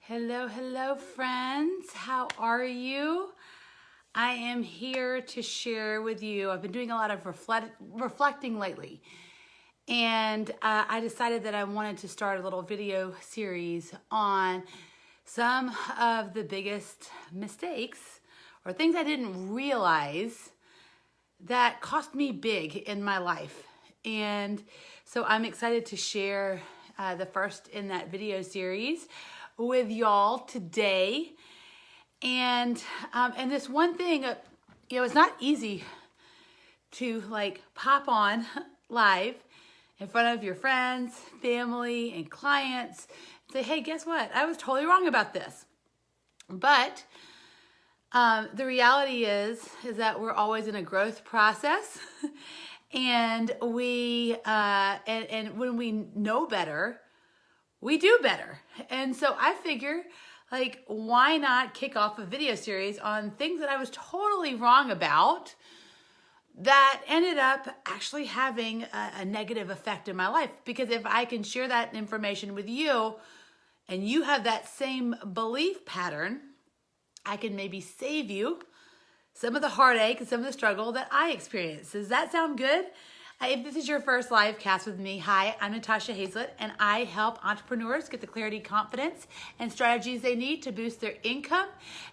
Hello, hello, friends. How are you? I am here to share with you. I've been doing a lot of reflecting lately, and I decided that I wanted to start a little video series on some of the biggest mistakes or things I didn't realize that cost me big in my life. And so I'm excited to share the first in that video series with y'all today. And this one thing, it's not easy to pop on live in front of your friends, family, and clients and say, hey, guess what? I was totally wrong about this. But the reality is that we're always in a growth process, and and when we know better, we do better. And so I figure, why not kick off a video series on things that I was totally wrong about that ended up actually having a negative effect in my life? Because if I can share that information with you and you have that same belief pattern, I can maybe save you some of the heartache and some of the struggle that I experienced. Does that sound good? If this is your first live cast with me, hi, I'm Natasha Hazlett, and I help entrepreneurs get the clarity, confidence, and strategies they need to boost their income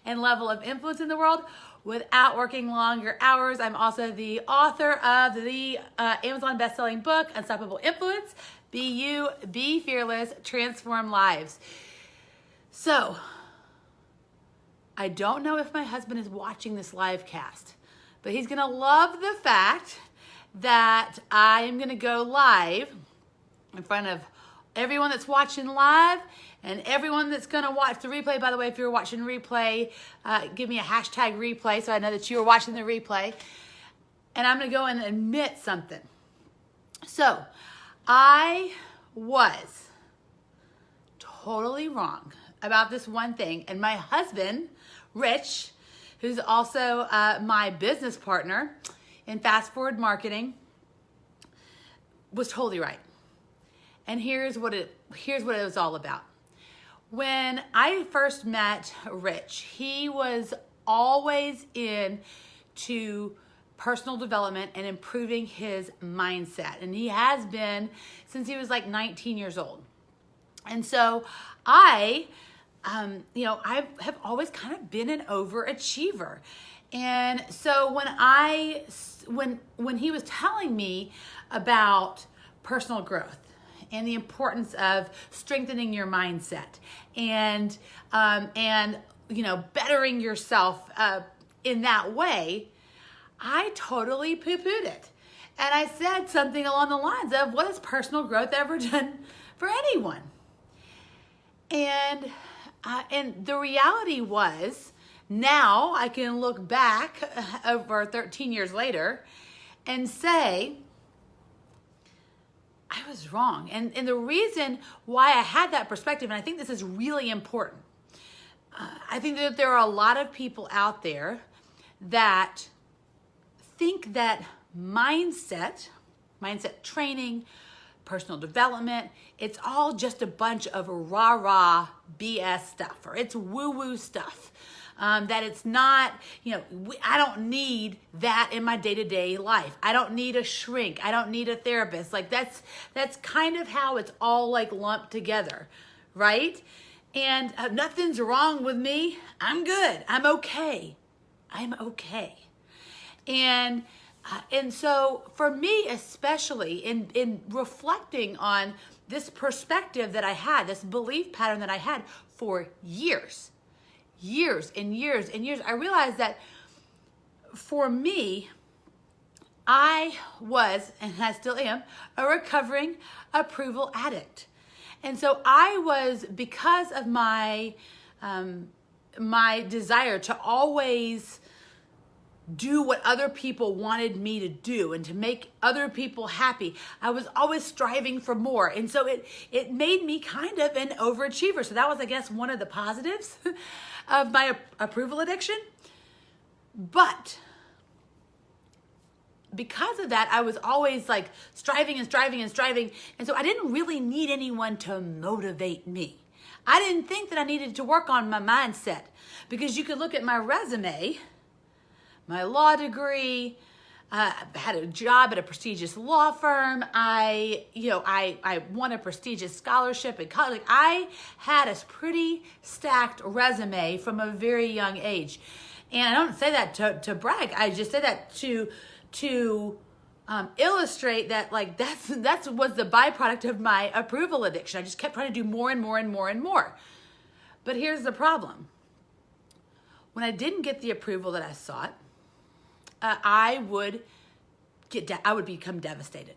and level of influence in the world without working longer hours. I'm also the author of the Amazon best-selling book, Unstoppable Influence, Be You, Be Fearless, Transform Lives. So, I don't know if my husband is watching this live cast, but he's gonna love the fact that I am gonna go live in front of everyone that's watching live and everyone that's gonna watch the replay. By the way, if you're watching replay, give me a hashtag replay so I know that you are watching the replay. And I'm gonna go and admit something. So, I was totally wrong about this one thing, and my husband, Rich, who's also my business partner in fast forward marketing, was totally right. And here's what it was all about. When I first met Rich, he was always into personal development and improving his mindset, and he has been since he was 19 years old. And so I have always kind of been an overachiever. And so when he was telling me about personal growth and the importance of strengthening your mindset and bettering yourself in that way, I totally poo-pooed it. And I said something along the lines of, what has personal growth ever done for anyone? And the reality was, now I can look back over 13 years later and say, I was wrong. And the reason why I had that perspective, and I think this is really important, I think that there are a lot of people out there that think that mindset training, personal development, it's all just a bunch of rah-rah BS stuff, or it's woo-woo stuff. That it's not, I don't need that in my day-to-day life. I don't need a shrink. I don't need a therapist. That's kind of how it's all lumped together, right? And nothing's wrong with me. I'm good. I'm okay. I'm okay. And so for me, especially in reflecting on this perspective that I had, this belief pattern that I had for years and years, I realized that for me, I was, and I still am, a recovering approval addict. And so I was, because of my desire to always do what other people wanted me to do and to make other people happy, I was always striving for more. And so it made me kind of an overachiever. So that was, I guess, one of the positives of my approval addiction. But because of that, I was always striving. And so I didn't really need anyone to motivate me. I didn't think that I needed to work on my mindset, because you could look at my resume, my law degree, I had a job at a prestigious law firm. I won a prestigious scholarship in college. I had a pretty stacked resume from a very young age. And I don't say that to brag. I just say that to illustrate that, like, that's was the byproduct of my approval addiction. I just kept trying to do more and more and more and more. But here's the problem. When I didn't get the approval that I sought, I would become devastated.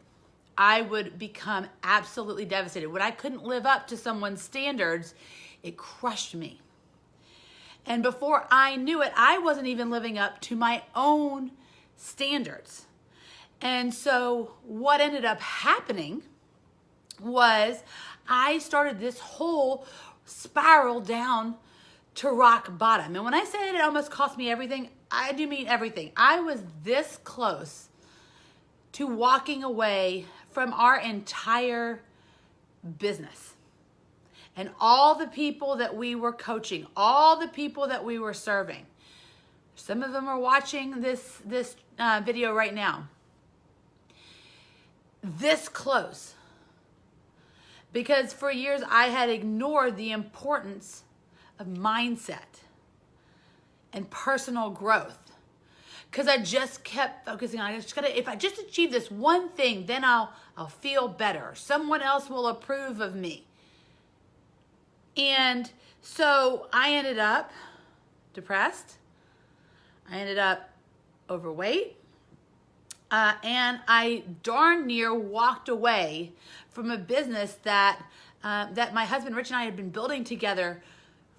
I would become absolutely devastated. When I couldn't live up to someone's standards, it crushed me. And before I knew it, I wasn't even living up to my own standards. And so what ended up happening was I started this whole spiral down to rock bottom. And when I say that it almost cost me everything, I do mean everything. I was this close to walking away from our entire business and all the people that we were coaching, all the people that we were serving. Some of them are watching this video right now. This close. Because for years I had ignored the importance of mindset and personal growth, because I just kept focusing on, if I just achieve this one thing, then I'll feel better. Someone else will approve of me. And so I ended up depressed. I ended up overweight. And I darn near walked away from a business that my husband Rich and I had been building together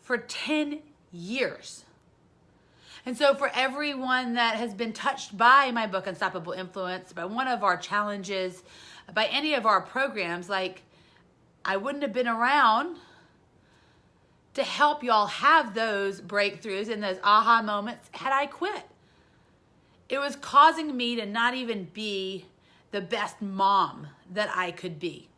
for 10 years. And so for everyone that has been touched by my book, Unstoppable Influence, by one of our challenges, by any of our programs, like, I wouldn't have been around to help y'all have those breakthroughs and those aha moments had I quit. It was causing me to not even be the best mom that I could be.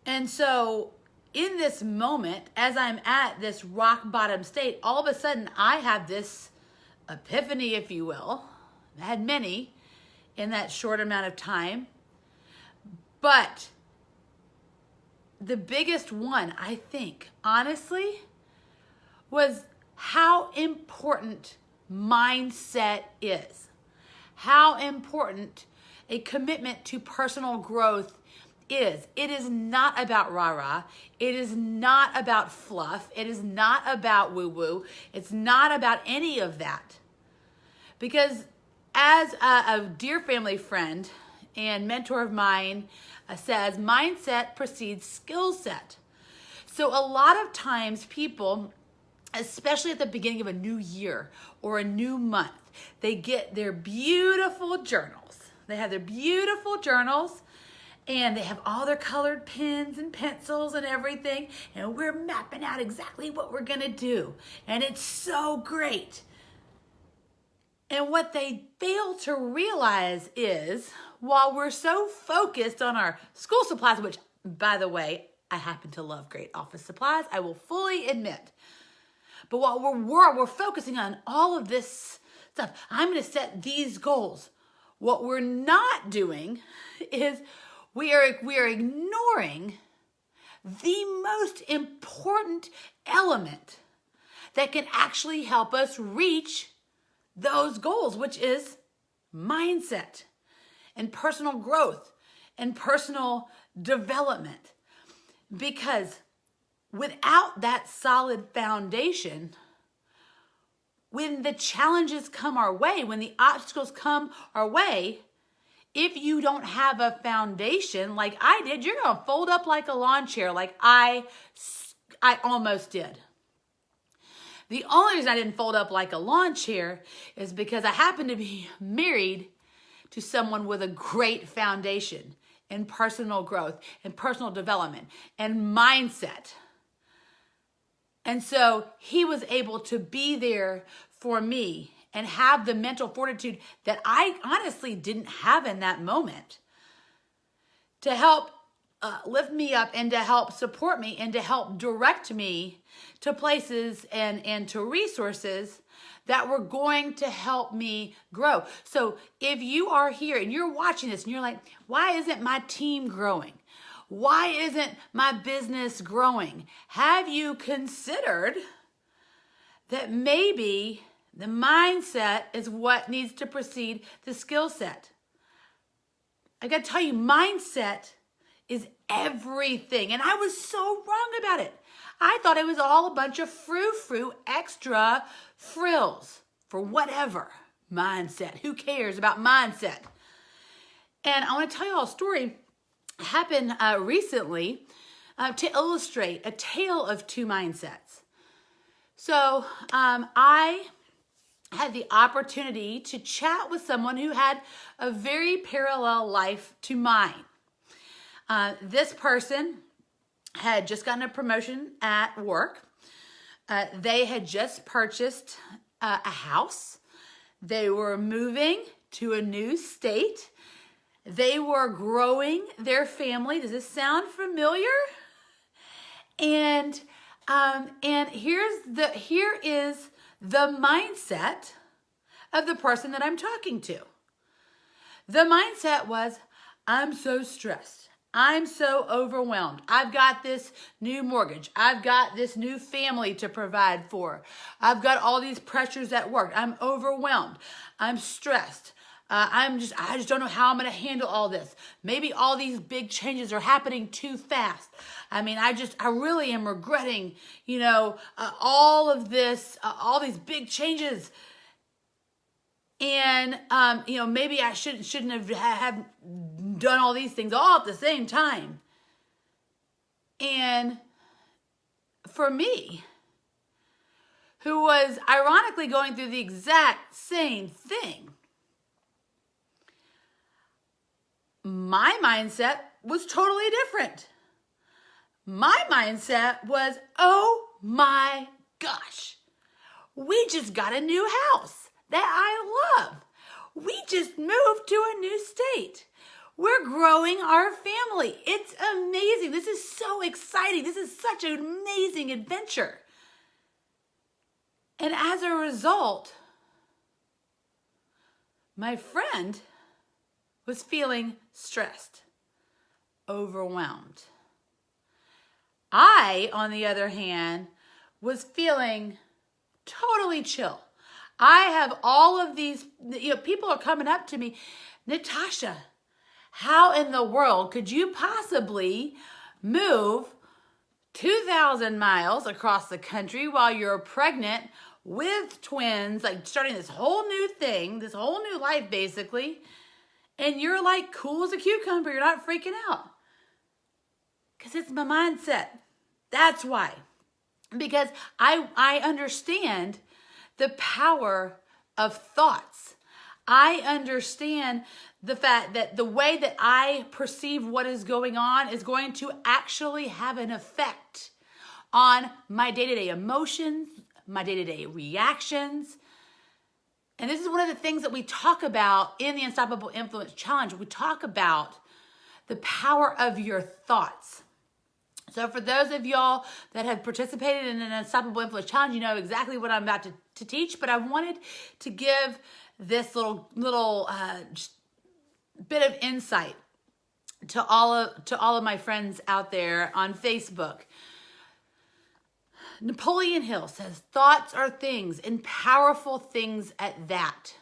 And so in this moment, as I'm at this rock bottom state, all of a sudden I have this epiphany, if you will. I had many in that short amount of time. But the biggest one, I think, honestly, was how important mindset is. How important a commitment to personal growth is. It is not about rah-rah. It is not about fluff. It is not about woo-woo. It's not about any of that. Because as a dear family friend and mentor of mine says, mindset precedes skill set. So a lot of times people, especially at the beginning of a new year or a new month, they get their beautiful journals. They have their beautiful journals, and they have all their colored pens and pencils and everything, and we're mapping out exactly what we're gonna do. And it's so great. And what they fail to realize is, while we're so focused on our school supplies, which, by the way, I happen to love great office supplies, I will fully admit. But while we're focusing on all of this stuff, I'm gonna set these goals. What we're not doing is we are ignoring the most important element that can actually help us reach those goals, which is mindset and personal growth and personal development. Because without that solid foundation, when the challenges come our way, when the obstacles come our way, if you don't have a foundation like I did, you're going to fold up like a lawn chair, like I almost did. The only reason I didn't fold up like a lawn chair is because I happened to be married to someone with a great foundation in personal growth and personal development and mindset. And so he was able to be there for me and have the mental fortitude that I honestly didn't have in that moment to help lift me up and to help support me and to help direct me to places and to resources that were going to help me grow. So if you are here and you're watching this and you're like, why isn't my team growing? Why isn't my business growing? Have you considered that maybe the mindset is what needs to precede the skill set? I got to tell you, mindset is everything. And I was so wrong about it. I thought it was all a bunch of frou-frou extra frills for whatever mindset. Who cares about mindset? And I want to tell you all a story happened recently to illustrate a tale of two mindsets. So I had the opportunity to chat with someone who had a very parallel life to mine. This person had just gotten a promotion at work. They had just purchased a house. They were moving to a new state. They were growing their family. Does this sound familiar? And here is the mindset of the person that I'm talking to. The mindset was, I'm so stressed. I'm so overwhelmed. I've got this new mortgage. I've got this new family to provide for. I've got all these pressures at work. I'm overwhelmed. I'm stressed. I just don't know how I'm going to handle all this. Maybe all these big changes are happening too fast. I mean, I really am regretting, all of this, all these big changes. And, maybe I shouldn't have done all these things all at the same time. And for me, who was ironically going through the exact same thing, my mindset was totally different. My mindset was, oh my gosh, we just got a new house that I love. We just moved to a new state. We're growing our family. It's amazing. This is so exciting. This is such an amazing adventure. And as a result, my friend was feeling stressed, overwhelmed. I, on the other hand, was feeling totally chill. I have all of these, people are coming up to me, Natasha, how in the world could you possibly move 2,000 miles across the country while you're pregnant with twins, like starting this whole new thing, this whole new life basically, and you're like cool as a cucumber, you're not freaking out? Because it's my mindset. That's why. Because I understand the power of thoughts. I understand the fact that the way that I perceive what is going on is going to actually have an effect on my day-to-day emotions, my day-to-day reactions. And this is one of the things that we talk about in the Unstoppable Influence Challenge. We talk about the power of your thoughts. So for those of y'all that have participated in an Unstoppable Influence Challenge, you know exactly what I'm about to teach, but I wanted to give this little just bit of insight to all of my friends out there on Facebook. Napoleon Hill says, thoughts are things, and powerful things at that.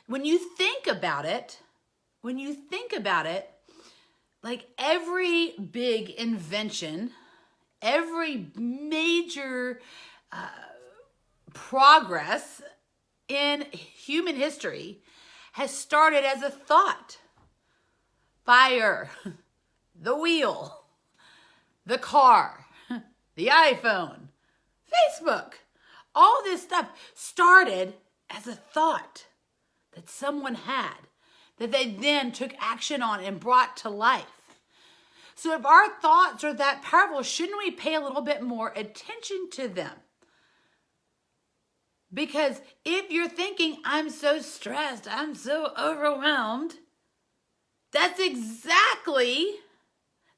When you think about it, like every big invention, every major progress in human history has started as a thought. Fire, the wheel, the car, the iPhone, Facebook, all this stuff started as a thought that someone had, that they then took action on and brought to life. So if our thoughts are that powerful, shouldn't we pay a little bit more attention to them? Because if you're thinking, I'm so stressed, I'm so overwhelmed, that's exactly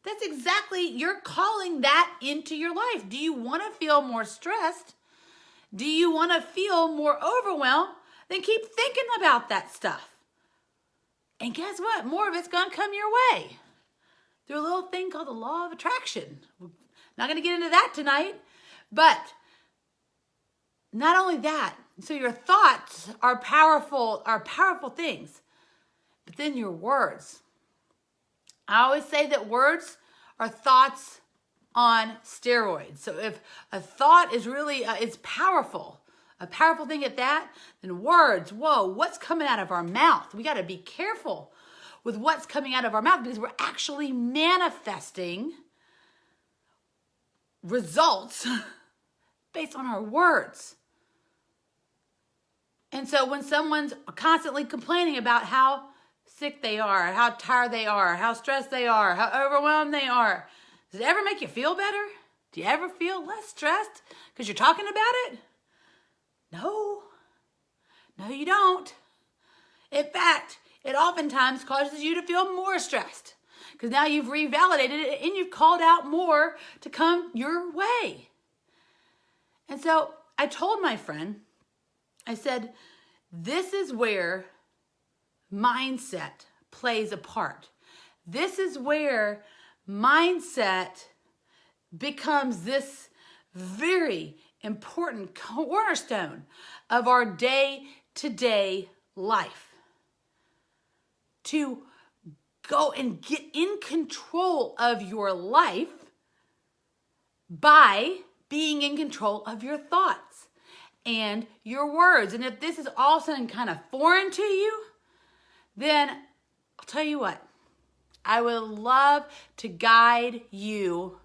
That's exactly, you're calling that into your life. Do you want to feel more stressed? Do you want to feel more overwhelmed? Then keep thinking about that stuff. And guess what? More of it's going to come your way through a little thing called the law of attraction. We're not going to get into that tonight, but not only that, so your thoughts are powerful things, but then your words. I always say that words are thoughts on steroids. So if a thought is really, it's powerful, a powerful thing at that, then words, whoa, what's coming out of our mouth? We got to be careful with what's coming out of our mouth because we're actually manifesting results based on our words. And so when someone's constantly complaining about how sick they are, how tired they are, how stressed they are, how overwhelmed they are, does it ever make you feel better? Do you ever feel less stressed because you're talking about it? No. No, you don't. In fact, it oftentimes causes you to feel more stressed because now you've revalidated it and you've called out more to come your way. And so I told my friend, I said, this is where mindset plays a part. This is where mindset becomes this very important cornerstone of our day-to-day life. To go and get in control of your life by being in control of your thoughts and your words. And if this is all of a sudden kind of foreign to you, then I'll tell you what, I would love to guide you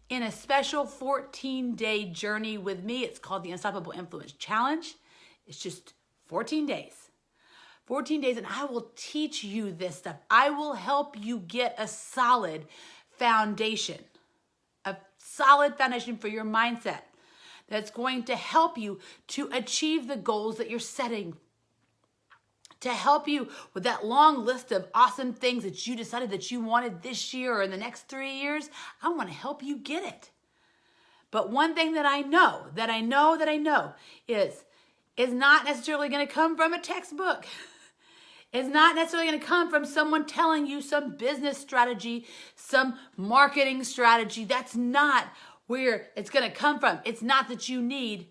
in a special 14-day journey with me. It's called the Unstoppable Influence Challenge. It's just 14 days. 14 days, and I will teach you this stuff. I will help you get a solid foundation for your mindset that's going to help you to achieve the goals that you're setting, to help you with that long list of awesome things that you decided that you wanted this year or in the next 3 years. I want to help you get it. But one thing that I know is not necessarily going to come from a textbook. It's not necessarily going to come from someone telling you some business strategy, some marketing strategy. That's not where it's going to come from. It's not that you need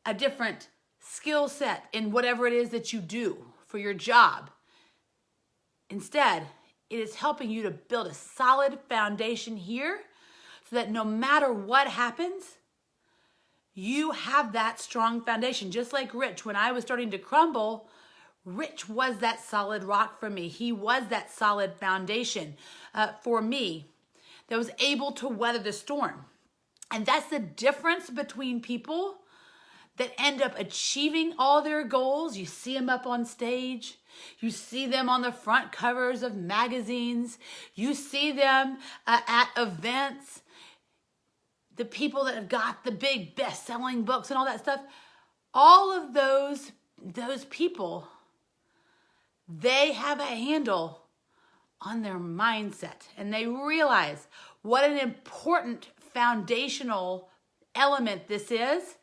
a different skill set in whatever it is that you do for your job. Instead, it is helping you to build a solid foundation here so that no matter what happens, you have that strong foundation. Just like Rich, when I was starting to crumble, Rich was that solid rock for me. He was that solid foundation for me that was able to weather the storm. And that's the difference between people that end up achieving all their goals. You see them up on stage. You see them on the front covers of magazines. You see them at events. The people that have got the big best-selling books and all that stuff. All of those people, they have a handle on their mindset. And they realize what an important foundational element this is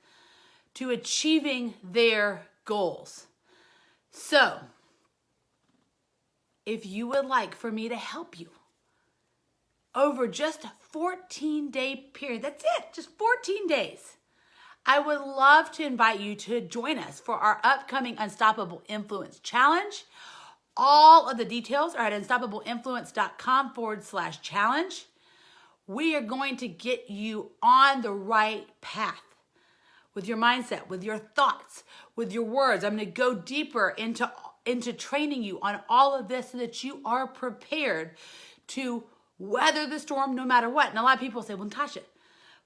to achieving their goals. So, if you would like for me to help you over just a 14-day period, that's it, just 14 days, I would love to invite you to join us for our upcoming Unstoppable Influence Challenge. All of the details are at unstoppableinfluence.com/challenge. We are going to get you on the right path with your mindset, with your thoughts, with your words. I'm going to go deeper into training you on all of this so that you are prepared to weather the storm no matter what. And a lot of people say, well, Natasha,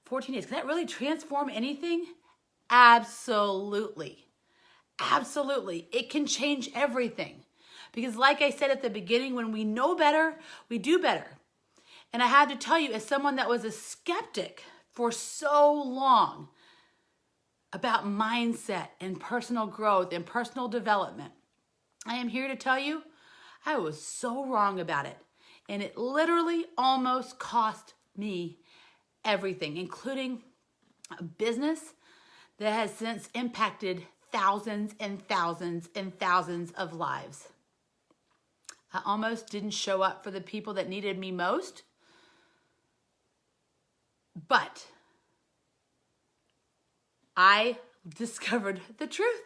14 days, can that really transform anything? Absolutely. Absolutely. It can change everything. Because like I said at the beginning, when we know better, we do better. And I have to tell you, as someone that was a skeptic for so long about mindset and personal growth and personal development, I am here to tell you I was so wrong about it. And it literally almost cost me everything, including a business that has since impacted thousands and thousands and thousands of lives. I almost didn't show up for the people that needed me most, but I discovered the truth.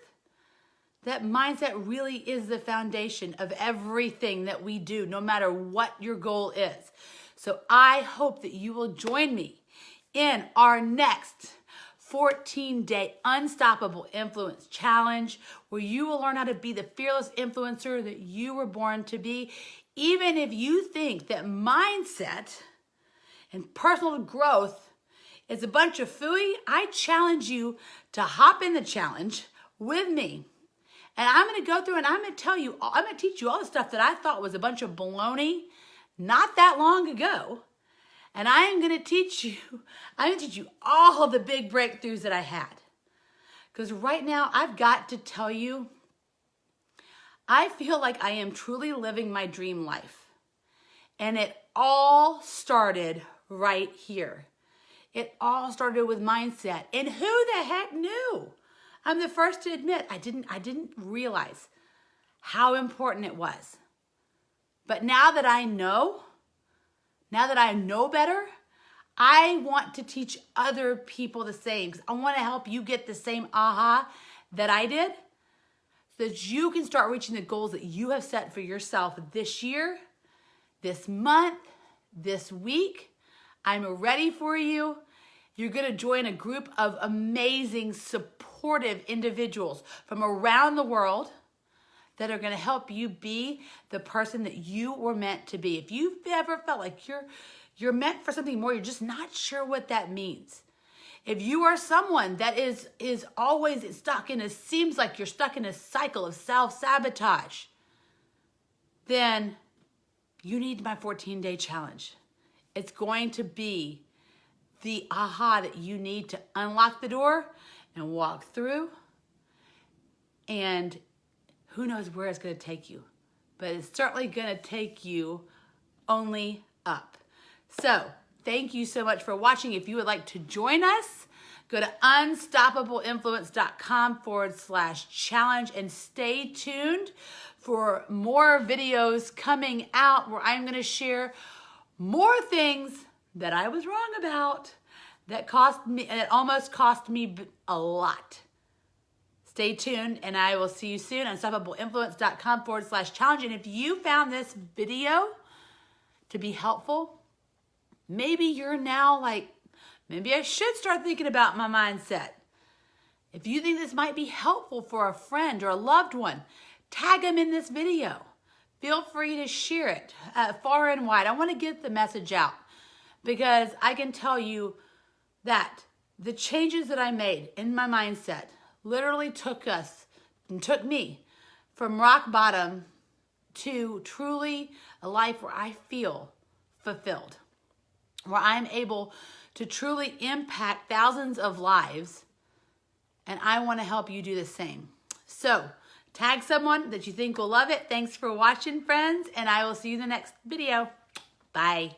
That mindset really is the foundation of everything that we do, no matter what your goal is. So I hope that you will join me in our next 14-day Unstoppable Influence Challenge, where you will learn how to be the fearless influencer that you were born to be. Even if you think that mindset and personal growth is a bunch of phooey, I challenge you to hop in the challenge with me. And I'm going to go through and I'm going to teach you all the stuff that I thought was a bunch of baloney not that long ago. And I'm going to teach you all the big breakthroughs that I had. Because right now, I've got to tell you, I feel like I am truly living my dream life. And it all started right here. It all started with mindset. And who the heck knew? I'm the first to admit I didn't realize how important it was. But now that I know better, I want to teach other people the same, because I want to help you get the same aha that I did, so that you can start reaching the goals that you have set for yourself this year, this month, this week. I'm ready for you. You're going to join a group of amazing, supportive individuals from around the world that are going to help you be the person that you were meant to be. If you've ever felt like you're meant for something more, you're just not sure what that means. If you are someone that is always seems like you're stuck in a cycle of self-sabotage, then you need my 14-day challenge. It's going to be the aha that you need to unlock the door and walk through. And who knows where it's going to take you, but it's certainly going to take you only up. So thank you so much for watching. If you would like to join us, go to unstoppableinfluence.com/challenge and stay tuned for more videos coming out where I'm going to share more things that I was wrong about that almost cost me a lot. Stay tuned, and I will see you soon on unstoppableinfluence.com/challenge. And if you found this video to be helpful, maybe you're now like, maybe I should start thinking about my mindset. If you think this might be helpful for a friend or a loved one, tag them in this video. Feel free to share it far and wide. I want to get the message out, because I can tell you that the changes that I made in my mindset literally took me from rock bottom to truly a life where I feel fulfilled, where I'm able to truly impact thousands of lives, and I want to help you do the same. So tag someone that you think will love it. Thanks for watching, friends, and I will see you in the next video. Bye.